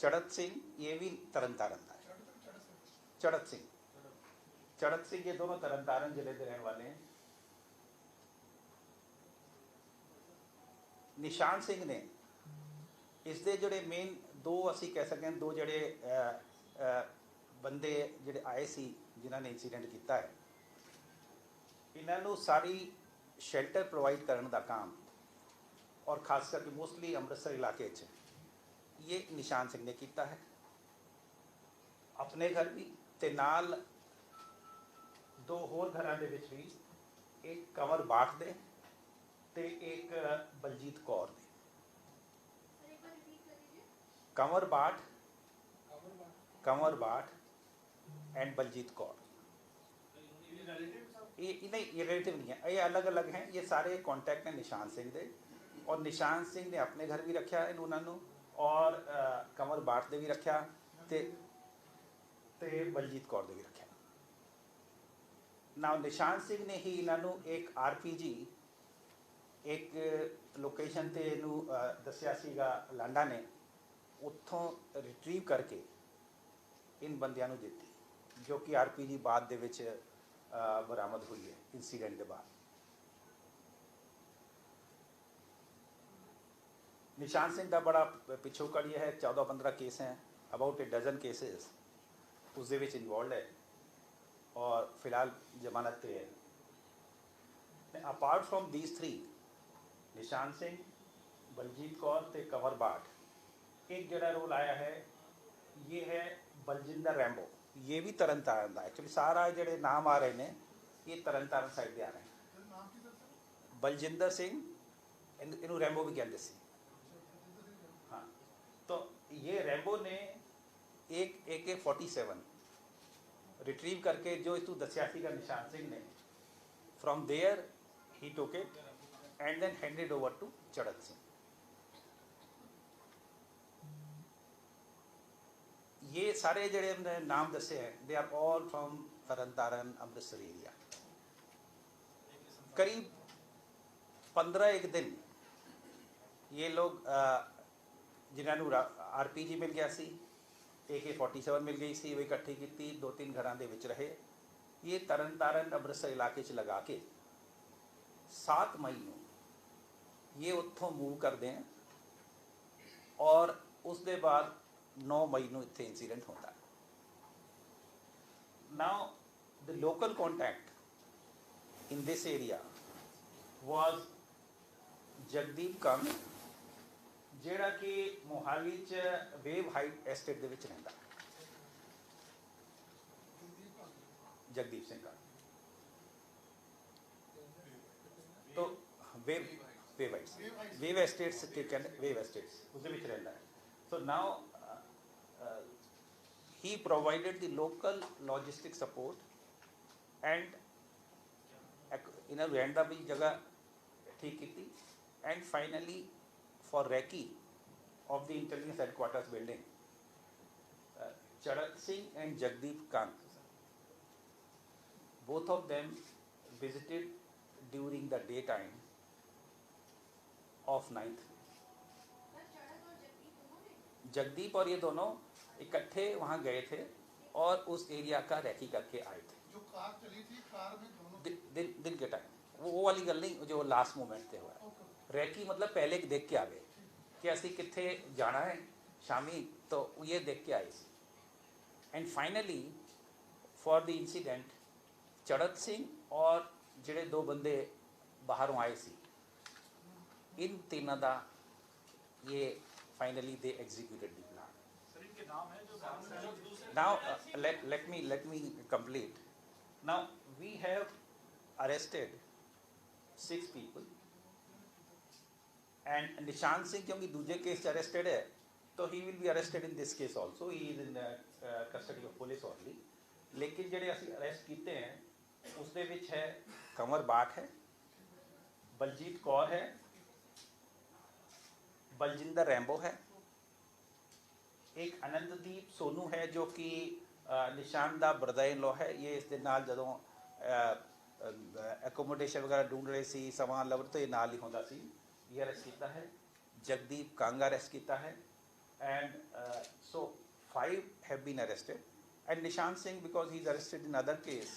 चढ़त सिंह ये भी तरन तारण का है। चढ़त सिंह ये दोनों तरन तारण जिले के रहने वाले हैं। निशान सिंह ने इसके जोड़े मेन दो असी कह सकते हैं, दो जोड़े बंदे जोड़े आए सी जिन्होंने इंसीडेंट किया है, इन्हों सारी शेल्टर प्रोवाइड करने का काम और खास करके मोस्टली अमृतसर इलाके ये निशान सिंह ने किया है। अपने घर भी ते नाल दो होर घरां दे विच भी, एक कंवर बाठ दे ते एक बलजीत कौर दे। कंवर बाठ एंड बलजीत कौर, ये नहीं, ये रिलेटिव नहीं है, ये अलग अलग हैं। ये सारे कॉन्टैक्ट हैं निशान सिंह दे, और निशान सिंह ने अपने घर भी रखा इन्होंने, और कंवर बाठ दे भी रखा ते बलजीत कौर दे भी रखा। ना निशान सिंह ने ही इन्हों एक RPG एक लोकेशन ते दसिया सीगा लांडा ने, उत्थों रिट्रीव करके इन बंदियां नूं दित्ती, जो कि RPG बाद दे विच बरामद हुई है इंसीडेंट के बाद। निशान सिंह का बड़ा पिछोकड़ ये है, 14-15 केस हैं, अबाउट ए डजन केसेस उस दे विच इन्वॉल्व है, और फिलहाल जमानत पे है। अपार्ट फ्रॉम दीज 3, निशान सिंह, बलजीत कौर ते कंवर बाठ, एक जड़ा रोल आया है, ये है बलजिंदर रैंबो। ये भी तरन तारण का, एक्चुअली सारा जोड़े नाम आ रहे हैं ये तरन तारण साइड के आ रहे हैं। बलजिंदर सिंह, इनू रैंबो भी कहते सी। हाँ, तो ये रैंबो ने एक AK-47 रिट्रीव करके, जो इस दसिया का निशान सिंह ने, from there he took it and then handed over to Chadhat Singh. ये सारे जड़े नाम दसे हैं, they are all from Tarn Taran Amritsar area. करीब 15 दिन ये लोग जिन्होंने RPG मिल गया सी, AK-47 मिल गई सी, वो इकट्ठी की 2-3 घरां दे विच रहे। ये तरन तारण अमृतसर इलाके च लगा के 7 मई को ये उत्थों मूव करते हैं, और उसके बाद 9 मई को इत्थे इंसीडेंट होता है। Now the local contact in this area was Jagdeep Kang, जिहड़ा कि मोहाली च वेव हाइट एस्टेट दे विच रहिंदा। जगदीप सिंह का तो वेव एस्टेट्स के कहते, वेव एस्टेट्स उस विच रहिंदा है। So now he provided the local logistic support and इन्होंने रहने का भी जगह ठीक की, and finally for recce of the intelligence headquarters building, Charat Singh and Jagdeep Kang, both of them visited during the daytime of 9th। Jagdeep और ये दोनों इकट्ठे वहाँ गए थे और उस एरिया का रैकी करके आए थे। जो कार चली थी, कार में दोनों दिन के टाइम, वो वाली गल नहीं जो लास्ट मोमेंट पे हुआ। रैकी मतलब पहले देख के आ गए कि असी कित्थे जाना है शामी, तो ये देख के आए। And finally for the incident चढ़त सिंह और जिहड़े 2 बंदे बाहरों आए सी, इन तीनों का ये finally they executed the plan. Now let me complete. Now we have arrested 6 people and Nishan Singh क्योंकि दूसरे केस अरेस्टेड है, तो he will be arrested in this case also. He is in custody of police only. लेकिन जिहड़े असीं arrest किए हैं उस दे विच है कंवर बाठ है, बलजीत कौर है, बलजिंदर रैंबो है, एक आनंददीप सोनू है जो कि निशान का ब्रदर इन लॉ है। ये इस दे नाल जदों एकोमोडेशन वगैरह ढूंढ रहे सी, समान लवर तो ये नाल ही होंदा सी। ये अरेस्ट किया है। जगदीप कांग अरेस्ट किया है। And so have been arrested, and Nishant Singh, because he is arrested in other case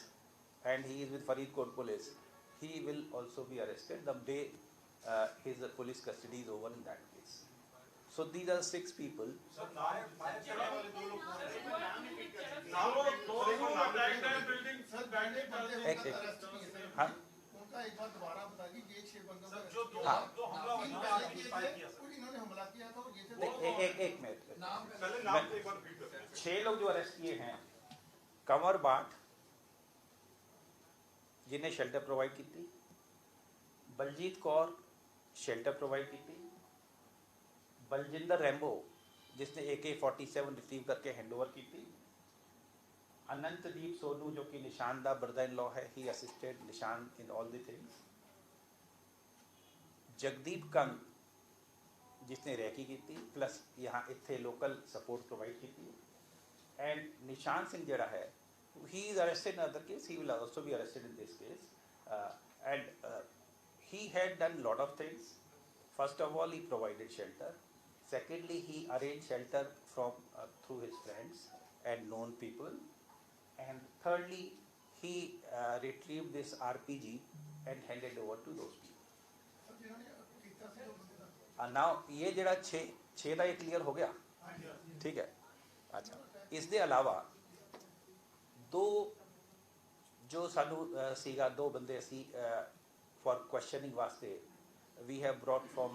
and he is with Faridkot police, he will also be arrested the day his police custody is over in that case. So these are 6 people. एक हाँ उनका एक बार दोबारा बता दी, ये 6 बंदों का हाँ इन्होंने हमला किया था और ये थे एक मिनट 6 लोग जो अरेस्ट किए हैं, कंवर बाट जिन्हें शेल्टर प्रोवाइड की थी, बलजीत कौर शेल्टर प्रोवाइड की थी, बलजिंदर रैम्बो जिसने AK-47 रिसीव करके हैंडओवर की थी, अनंतदीप सोनू जो कि निशान दा ब्रदर इन लॉ है, ही असिस्टेड निशान in all the things, Jagdeep Kang जिसने रैकी की थी प्लस यहाँ इतने लोकल सपोर्ट प्रोवाइड की थी, एंड निशान सिंह जड़ा है he is arrested in another case, he will also be arrested in this case, and he had done lot of things. First of all, he provided shelter. Secondly, he arranged shelter from through his friends and known people, and thirdly, he retrieved this RPG and handed over to those people. Now ये जड़ा 6 ਦਾ ਇਹ clear हो गया, ठीक है। अच्छा, इसके अलावा 2 जो सानू सीगा 2 बंदे असी फॉर क्वेश्चनिंग वास्ते we have brought from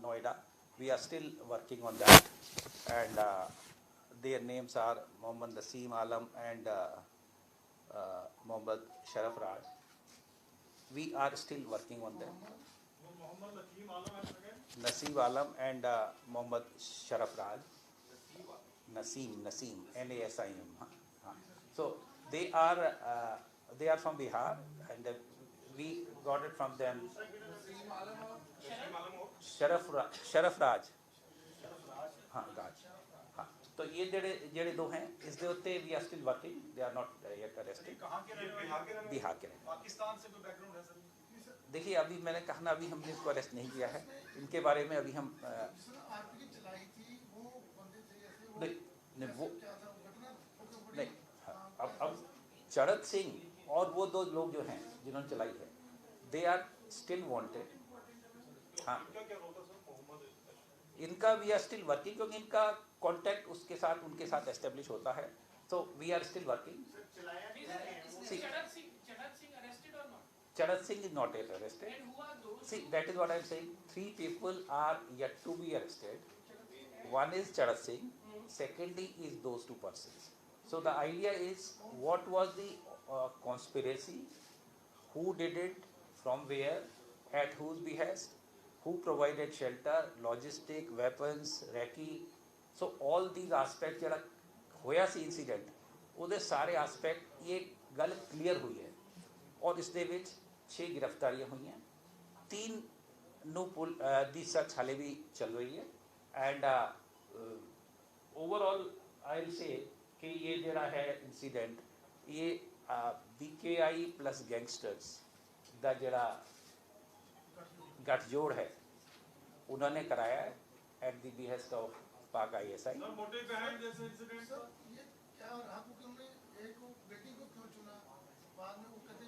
Noida. We are still working on that, and their names are Mohammad Naseem Alam and Mohammad Sharaf Raj. We are still working on them. Naseem Alam and Mohammad Sharaf Raj. Naseem Nasim. So they are from Bihar, and we got it from them. शरफ राज हाँ राज हाँ, तो ये जेड़े 2 हैं, इसके उत्ते we are still working, they are not yet arrested. Bihar के पाकिस्तान से कोई बैकग्राउंड है सर? देखिए अभी मैंने कहा ना, अभी हमने इसको अरेस्ट नहीं किया है, इनके बारे में अभी हम आरपीजी चलाई थी, वो बंदे थे ऐसे वो नहीं वो क्या था वो घटना नहीं हाँ, अब चरत सिंह और वो 2 लोग जो हैं जिन्होंने चलाई है, दे आर स्टिल वांटेड। हाँ, इनका वी आर स्टिल वर्किंग, क्योंकि इनका कांटेक्ट उसके साथ उनके साथ एस्टेब्लिश होता है, so we are still working. See, Charat Singh is not yet arrested. See, that is what I am saying. 3 people are yet to be arrested. One is Charat Singh, secondly is those 2 persons. So the idea is, what was the conspiracy, who did it, from where, at whose behest, who provided shelter, logistic, weapons, recce. So all these aspects जरा होया सी incident, ਉਹਦੇ ਸਾਰੇ aspect ये गल clear हुई है, और इस दे विच 6 गिरफ्तारियां हुई हैं, 3 ਨੂੰ ਦੀ सर्च हाले भी चल रही है, and overall I will say कि ये जरा है इंसीडेंट, ये BKI प्लस गैंगस्टर्स का जरा गठजोड़ है, उन्होंने कराया है एट द बिहेस्ट ऑफ पाक ISI। Motive behind this incident sir ये क्या और आपको क्यों ने एक बेटी को क्यों चुना? बाद में वो कहते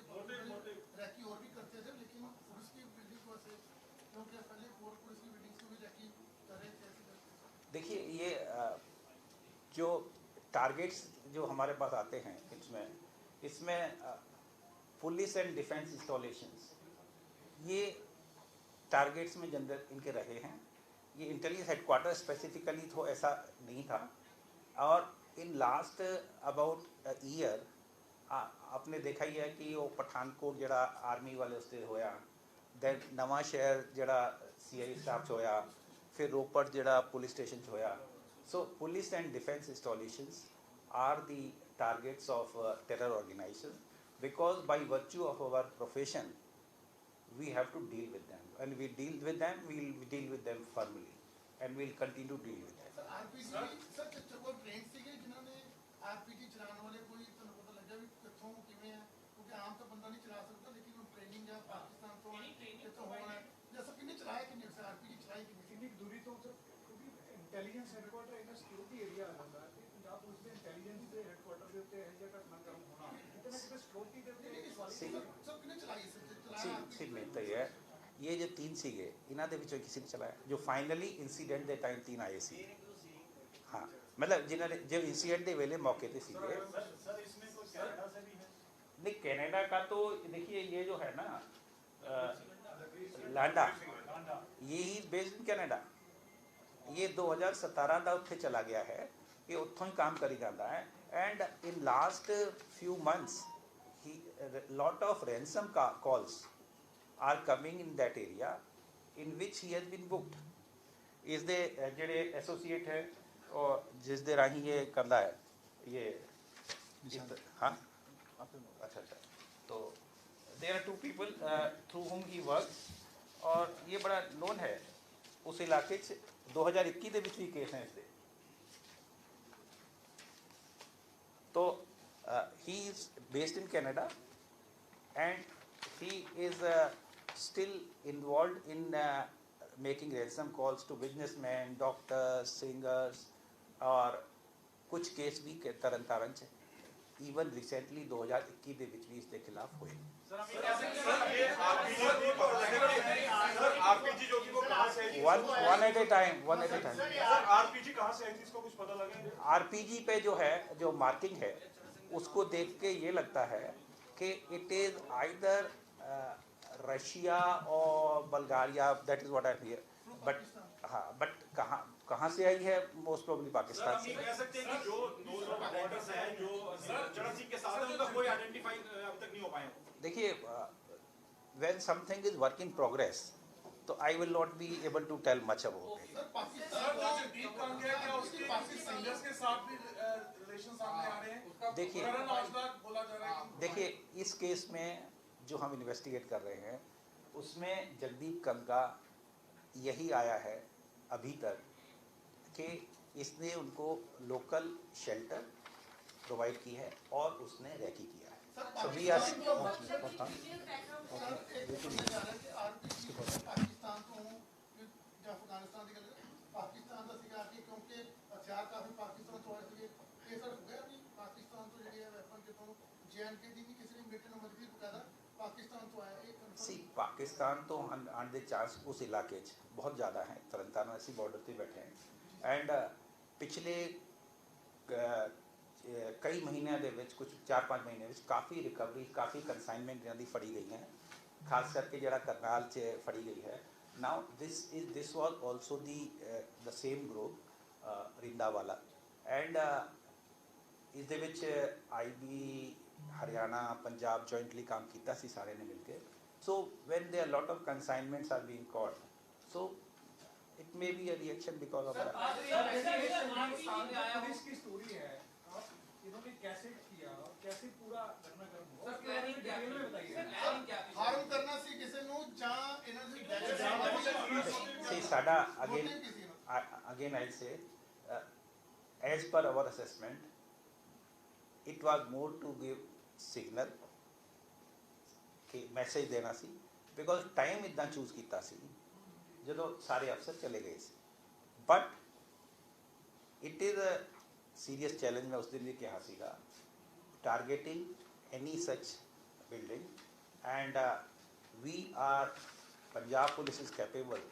रैकी और भी करते थे, लेकिन पुलिस की बिल्डिंग को से क्योंकि पहले पुलिस की बिल्डिंग को भी रैकी कर रहे थे ऐसे करते। देखिए ये जो टारगेट्स जो हमारे पास आते हैं, इसमें पुलिस एंड डिफेंस इंस्टॉलेशंस, ये टारगेट्स में जनरल इनके रहे हैं। ये इंटेलिजेंस हेडक्वार्टर स्पेसिफिकली तो ऐसा नहीं था, और इन लास्ट अबाउट ईयर आपने देखा ही है कि वो पठानकोट जड़ा आर्मी वाले उससे होया, दैन नवा शहर जड़ा CI स्टाफ होया, फिर रोपड़ जड़ा पुलिस स्टेशन होया। So police and defence installations are the targets of terror organisation, because by virtue of our profession we have to deal with them, and we deal with them, we'll deal with them firmly, and we'll continue to deal with them. Sir RPG sir वो train से गए जिन्होंने RPG चलाने वाले, कोई तो पता लगा भी किथों किवें है, क्योंकि आम तो बंदा नहीं चला सकता, लेकिन वो ट्रेनिंग या पाकिस्तान तो किथों होना है, जैसा किन्ने चलाया कि नहीं, आरपीजी चलाई कि नहीं, दूरी तो क्योंकि इंटेलिजेंस हेडक्वार्टर एक सिक्योरिटी एरिया आ जाता है, पंजाब पुलिस में ਸਰ ਕਿਹਨੇ ਚਲਾਈ ਸੀ ਸੀ ਮੈਂ ਤਾਂ ਇਹ ਜੋ 3 ਸੀਗੇ ਇਹਨਾਂ ਦੇ ਵਿੱਚੋਂ ਕਿਸੇ ਨੇ ਚਲਾਇਆ ਜੋ ਫਾਈਨਲੀ ਇਨਸੀਡੈਂਟ ਦੇ ਟਾਈਮ 3 ਆਏ ਸੀ हाँ मतलब जिन्होंने जब इंसिडेंट के वेले मौके पे सीगे सर इसमें कोई कनाडा से भी है? नहीं कनाडा का तो देखिए ये जो है ना लांडा ये ही बेस्ड इन कनाडा ये 2017 का उत्थे चला गया है ये उत्थों ही काम करी जाता है and in last few months he lot of ransom calls are coming in that area in which he has been booked इस दे जेडे एसोसीएट है और जिस दे राही ये करता है ये हाँ अच्छा अच्छा तो देयर आर 2 पीपल थ्रू हुम ही वर्क्स और ये बड़ा नोन है उस इलाके 2021 ਦੇ ਵਿੱਚ ਵੀ ਕੇਸ ਹੈ ਇਸਦੇ तो he is based in Canada and he is still involved in making ransom calls to businessmen, doctors, singers और कुछ केस भी तरन तारण च ईवन रिसेंटली 2021 ਦੇ ਵਿੱਚ ਵੀ ਇਸ ਦੇ ਖਿਲਾਫ ਹੋਏ सर हम ये कह सकते हैं ये आरपीजी जो कि वो कहां से है? one at a time sir RPG कहां से है इसको कुछ पता लगे? आरपीजी पे जो है जो मार्किंग है उसको देख के ये लगता है कि इट इज आइदर रशिया और Bulgaria that is what I hear but हाँ बट कहाँ से आई है मोस्ट प्रोबेबली पाकिस्तान सर से हम ये कह सकते हैं कि जो नोज ऑफ बॉर्डर्स है जो चरण सिंह के साथ है उनका कोई आइडेंटिफाई अब तक नहीं हो पाए देखिए when something is work in progress तो I will not be able to tell much about it sir Pakistan का जगदीप कांग्रेस क्या उसके पाकिस्तान सिंगर्स के साथ भी रिलेशन सामने आ रहे हैं देखिए करण औजला बोला जा रहा है देखिए इस केस में जो हम इन्वेस्टिगेट कर रहे हैं उसमें जगदीप कंगा यही आया है अभी तक कि इसने उनको लोकल शेल्टर प्रोवाइड की है और उसने रैकी किया है sir So we are- Pakistan ਤੋਂ ਜਾਂ ਅਫਗਾਨਿਸਤਾਨ ਦੀ ਗੱਲ ਪਾਕਿਸਤਾਨ ਦਾ ਸੀਗਾ ਕਿ ਕਿਉਂਕਿ ਹਥਿਆਰ ਕਾਫੀ ਪਾਕਿਸਤਾਨ ਤੋਂ ਆਏ ਸੀਗੇ ਇਹ ਸਰ ਹੋਇਆ ਵੀ ਪਾਕਿਸਤਾਨ ਤੋਂ ਜਿਹੜੇ ਆ ਵੈਪਨ ਕਿਤੋਂ ਜੇਐਨਕੇ ਦੀ ਵੀ ਕਿਸੇ ਨੇ ਮਿਲਟਨ ਨੰਬਰ ਦੀ ਬਕਾਇਦਾ ਪਾਕਿਸਤਾਨ ਤੋਂ ਆਇਆ ਇਹ सी ਕਨਫਰਮ पाकिस्तान तो आने के चांस उस इलाके बहुत ज़्यादा हैं तरन तारण ऐसी बॉर्डर पर बैठे हैं एंड पिछले कई महीनों ਦੇ ਵਿੱਚ ਕੁਝ 4-5 ਮਹੀਨੇ ਵਿੱਚ ਕਾਫੀ ਰਿਕਵਰੀ ਕਾਫੀ ਕਨਸਾਈਨਮੈਂਟ ਇਹਨਾਂ ਦੀ ਫੜੀ ਗਈ ਹੈ ਖਾਸ ਕਰਕੇ ਜਿਹੜਾ ਕਰਨਾਲ 'ਚ ਫੜੀ ਗਈ ਹੈ now this was also the same group ਰਿੰਦਾਵਾਲਾ ਐਂਡ ਇਸ ਦੇ ਵਿੱਚ ਆਈਬੀ ਹਰਿਆਣਾ ਪੰਜਾਬ ਜੁਆਇੰਟਲੀ ਕੰਮ ਕੀਤਾ ਸੀ ਸਾਰਿਆਂ ਨੇ ਮਿਲ ਕੇ so when there are lot of consignments are being caught so it may be a reaction because of that police की स्टोरी है आप इन्होंने कैसे किया और कैसे पूरा घटनाक्रम हुआ सर प्लानिंग क्या डिटेल में थी? बताइए सर प्लानिंग क्या थी? ਹਾਰਮ ਕਰਨਾ ਸੀ ਕਿਸੇ ਨੂੰ ਜਾਂ ਇਹਨਾਂ ਦੀ see sada Motive again ਕੀ ਸੀ ਇਹਨਾਂ ਦਾ? again I'll say as per our assessment it was more to give signal ਕਿ ਮੈਸੇਜ ਦੇਣਾ ਸੀ ਬਿਕੋਜ਼ ਟਾਈਮ ਇਦਾਂ ਚੂਜ਼ ਕੀਤਾ ਸੀ ਜਦੋਂ ਸਾਰੇ ਅਫਸਰ ਚਲੇ ਗਏ ਸੀ but it is a serious challenge ਮੈਂ ਉਸ ਦਿਨ ਵੀ ਕਿਹਾ ਸੀਗਾ targeting any such building and we are Punjab police is capable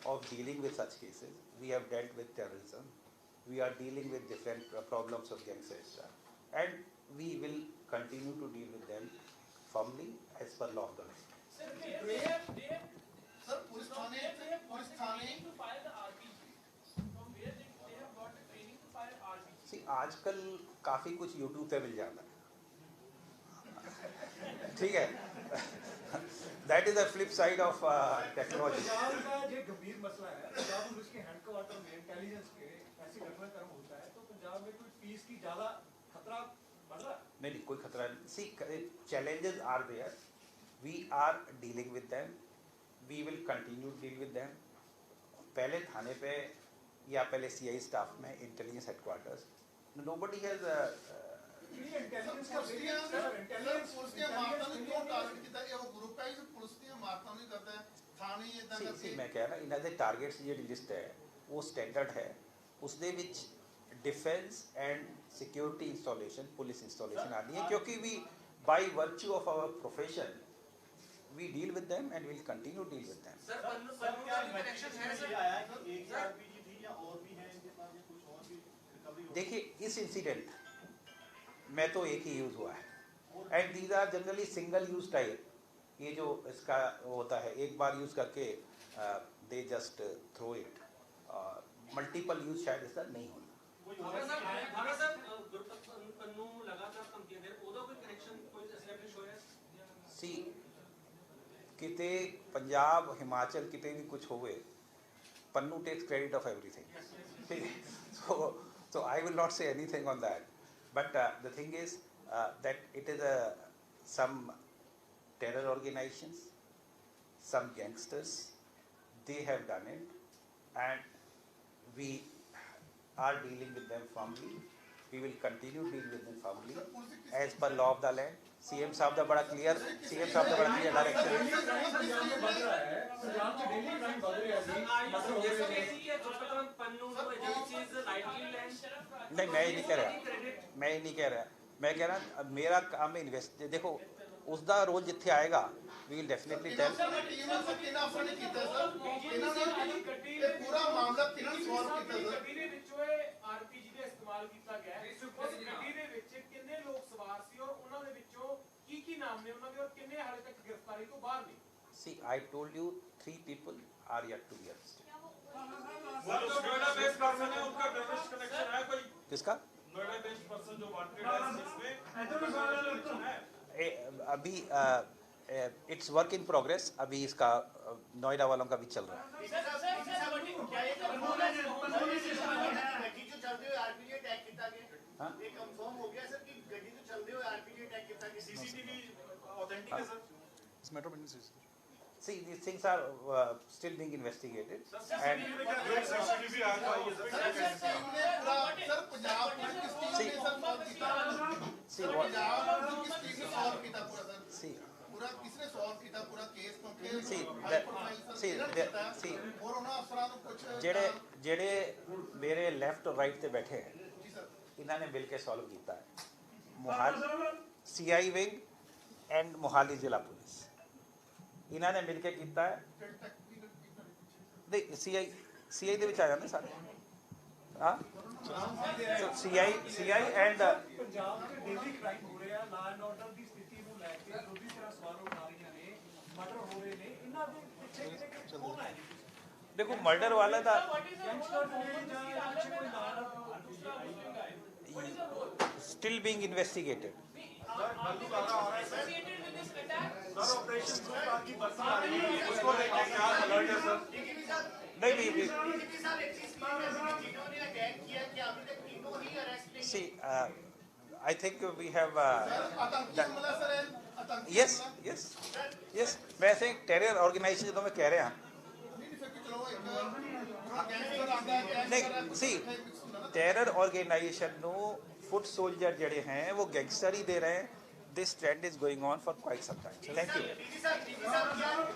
of dealing with such cases. We have dealt with terrorism. We are dealing with different problems of gangster, and we will continue to deal with them firmly as per law of the land. Sir, they have sir police ਥਾਣੇ police ਥਾਣੇ training to fire the RPG. From where they have got the training to fire RPG. See, आजकल काफ़ी कुछ YouTube पे मिल जाता है, ठीक है. That is the flip side of technology. Punjab का ये गंभीर मसला है पंजाब पुलिस के हेडक्वार्टर में इंटेलिजेंस के ऐसे घटनाक्रम होता है तो पंजाब में कोई फीस की ज़्यादा खतरा बढ़ रहा है नहीं कोई खतरा नहीं. See, challenges are there. We are dealing with them. We will continue to deal with them. पहले थाने पे या पहले CI स्टाफ में इंटेलिजेंस हेडक्वार्टर्स nobody has ये इंटेलिजेंस का ਪੁਲਿਸ ਦੀਆਂ सर इंटेलिजेंस ਪੁਲਿਸ ਦੀਆਂ ਮਾਰਤਾਂ ਨੂੰ ਕਿਉਂ ਟਾਰਗੇਟ ਕੀਤਾ ਇਹ ਉਹ ਗਰੁੱਪ ਹੈ ਜੋ ਪੁਲਿਸ ਦੀਆਂ ਮਾਰਤਾਂ ਨੂੰ ਹੀ ਕਰਦਾ ਹੈ ਥਾਣੇ ਇਦਾਂ see, ਕਰਕੇ ਮੈਂ ਕਹਿ ਰਿਹਾ ਇਹਨਾਂ ਦੇ ਟਾਰਗੇਟਸ ਜਿਹੜੀ ਲਿਸਟ ਹੈ ਉਹ ਸਟੈਂਡਰਡ ਹੈ. ਉਸ ਦੇ ਵਿੱਚ defence and security installation police installation ਆਣੀ ਹੈ ਕਿਉਂਕਿ ਵੀ by virtue of our profession, we deal with them and we'll continue to deal with them. Sir Pannu का भी कनेक्शन है सर आया कि एक ही आरपीजी थी या और भी है इनके पास या कुछ और भी रिकवरी? देखिए, इस इंसिडेंट में तो एक ही यूज़ हुआ है and these are generally single use type. ये जो इसका होता है एक बार यूज़ करके they just throw it. Multiple use शायद इसका नहीं होना. ਭਾਰਤ ਸਾਹਿਬ ਗੁਰਪ੍ਰੀਤ ਪੰਨੂ ਲਗਾਤਾਰ ਧਮਕੀਆਂ ਦੇ ਉਹਦਾ ਕੋਈ ਕਨੈਕਸ਼ਨ ਕੋਈ ਐਸਟੈਬਲਿਸ਼ ਹੋਇਆ? ਸੀ ਕਿਤੇ ਪੰਜਾਬ ਹਿਮਾਚਲ ਕਿਤੇ ਵੀ ਕੁਝ ਹੋਵੇ, Pannu takes credit of everything. So I will not say anything on that, but the thing is that it is some terror organizations, some gangsters, they have done it and we are dealing with them firmly. We will continue to deal with them firmly as per law of the land. CM साहब का बड़ा clear direction है. बढ़ रहा है पंजाब में daily crime बढ़ रहा है सर आर यू सजेस्टिंग कि गुरप्रीत पंनू को ये चीज लाइटली लैंड? नहीं, मैं ये नहीं कह रहा. मैं कह रहा मेरा काम है इन्वेस्ट. देखो उसका रोल जिथे आएगा we will definitely tell. Team ਨਾਲ ਸਰ ਕਿਹਨਾਂ ਅਫਸਰ ਨੇ ਕੀਤਾ ਸਰ? ਇਹਨਾਂ ਨੇ ਇਹ ਪੂਰਾ ਮਾਮਲਾ ਕਿਹਨਾਂ ਨੇ ਸੋਲਵ ਕੀਤਾ ਸਰ? ਗੱਡੀ ਦੇ ਵਿੱਚੋਂ ਇਹ ਆਰਪੀਜੀ ਦਾ ਇਸਤੇਮਾਲ ਕੀਤਾ ਗਿਆ ਹੈ। ਉਸ ਗੱਡੀ ਦੇ ਵਿੱਚ ਕਿੰਨੇ ਲੋਕ ਸਵਾਰ ਸੀ ਔਰ ਉਹਨਾਂ ਦੇ ਵਿੱਚੋਂ ਕੀ ਨਾਮ ਨੇ ਉਹਨਾਂ ਦੇ ਔਰ ਕਿੰਨੇ ਹਾਲੇ ਤੱਕ ਗ੍ਰਿਫਤਾਰੀ ਤੋਂ ਬਾਹਰ ਨੇ? See, I told you 3 people are yet to be arrested. वो जो नोएडा बेस्ड पर्सन है उनका टेररिस्ट कनेक्शन है कोई? किसका? नोएडा बेस्ड पर्सन जो वांटेड है इसमें है? अभी इट्स वर्क इन प्रोग्रेस. अभी इसका नोएडा वालों का भी चल रहा है. ਗੱਡੀ ਜੋ ਚੱਲਦੇ ਹੋਏ ਆਰਪੀਜੀ ਅਟੈਕ ਕੀਤਾ ਗਿਆ? हाँ? ਇਹ ਕਨਫਰਮ ਹੋ ਗਿਆ ਸਰ ਕਿ ਗੱਡੀ ਤੋਂ ਚੱਲਦੇ ਹੋਏ ਆਰਪੀਜੀ ਅਟੈਕ ਕੀਤਾ ਗਿਆ? सीसीटीवी ऑथेंटिक है sir? See, these things are still being investigated. And CCTV आया था ये सब ਟੀਮ ਨੇ ਪੂਰਾ ਸਰ ਪੰਜਾਬ ਪੁਲਿਸ ਕਿਸ ਟੀਮ ਨੇ ਸਰ ਸੋਲਵ ਕੀਤਾ? see what? ਪੰਜਾਬ ਪੁਲਿਸ ਕਿਸ ਟੀਮ ਨੇ ਸੋਲਵ ਕੀਤਾ ਪੂਰਾ ਸਰ? See, ਪੂਰਾ ਕਿਸਨੇ ਸੋਲਵ ਕੀਤਾ ਪੂਰਾ ਕੇਸ? ਕਿਉਂਕਿ See, high profile sir see, ਇਹਨਾਂ ਨੇ the- ਕੀਤਾ see, ਔਰ ਉਹਨਾਂ ਅਫਸਰਾਂ ਨੂੰ ਕੁਝ ਜਿਹੜੇ ਮੇਰੇ ਲੈਫਟ ਔਰ ਰਾਈਟ ਤੇ ਬੈਠੇ ਹੈ, ਜੀ ਸਰ ਇਹਨਾਂ ਨੇ ਮਿਲ ਕੇ ਸੋਲਵ ਕੀਤਾ ਹੈ. Mohali CI wing and Mohali ਜ਼ਿਲ੍ਹਾ ਪੁਲਿਸ ਇਹਨਾਂ ਨੇ ਮਿਲ ਕੇ ਕੀਤਾ ਹੈ. ਟੈਕਨੀਕਲ ਟੀਮ ਨਾਲ ਨਹੀਂ, CI ਦੇ ਵਿੱਚ ਆ ਜਾਂਦੇ ਸਾਰੇ. ਹਾਂ, so CI ਐਂਡ ਪੰਜਾਬ ਦੇ ਡੇਲੀ ਕ੍ਰਾਈਮ ਹੋ ਰਿਹਾ, ਲਾ ਐਂਡ ਆਰਡਰ ਦੀ ਸਥਿਤੀ ਨੂੰ ਲੈ ਕੇ ਵਿਰੋਧੀ ਧਿਰਾਂ ਸਵਾਲ ਉਠਾ ਰਹੀਆਂ ਨੇ, ਮਰਡਰ ਹੋ ਰਹੇ ਨੇ, ਇਹਨਾਂ ਦੇ ਪਿੱਛੇ ਕੌਣ ਹੈ? ਦੇਖੋ ਮਰਡਰ ਵਾਲਾ ਦਾ ਗੈਂਗਸਟਰ ਨੇ ਜਾਂ ਪਿੱਛੇ ਕੋਈ ਨਾਲ still being investigated. associated with this attack? Sir operation Sultan की बस्ती आ रही है उसको लेके क्या अलर्ट है सर? नहीं, डीजीपी साहब एक चीज क्लियर है कि जिन्होंने अटैक किया कि अभी तक तीनों ही अरेस्ट नहीं see, I think we have आतंकी हमला सर है, आतंकी yes, हमला। yes. वैसे एक टेरर ऑर्गेनाइजेशन जो मैं कह रहे हैं नहीं फिर कि चलो एक गैंगस्टर आता है नहीं, see, टेरर ऑर्गेनाइजेशन ਨੂੰ फुट सोल्जर ਜਿਹੜੇ हैं वो गैंगस्टर ही दे रहे हैं. This trend is going on for quite some time. Thank you. DGP साहब क्या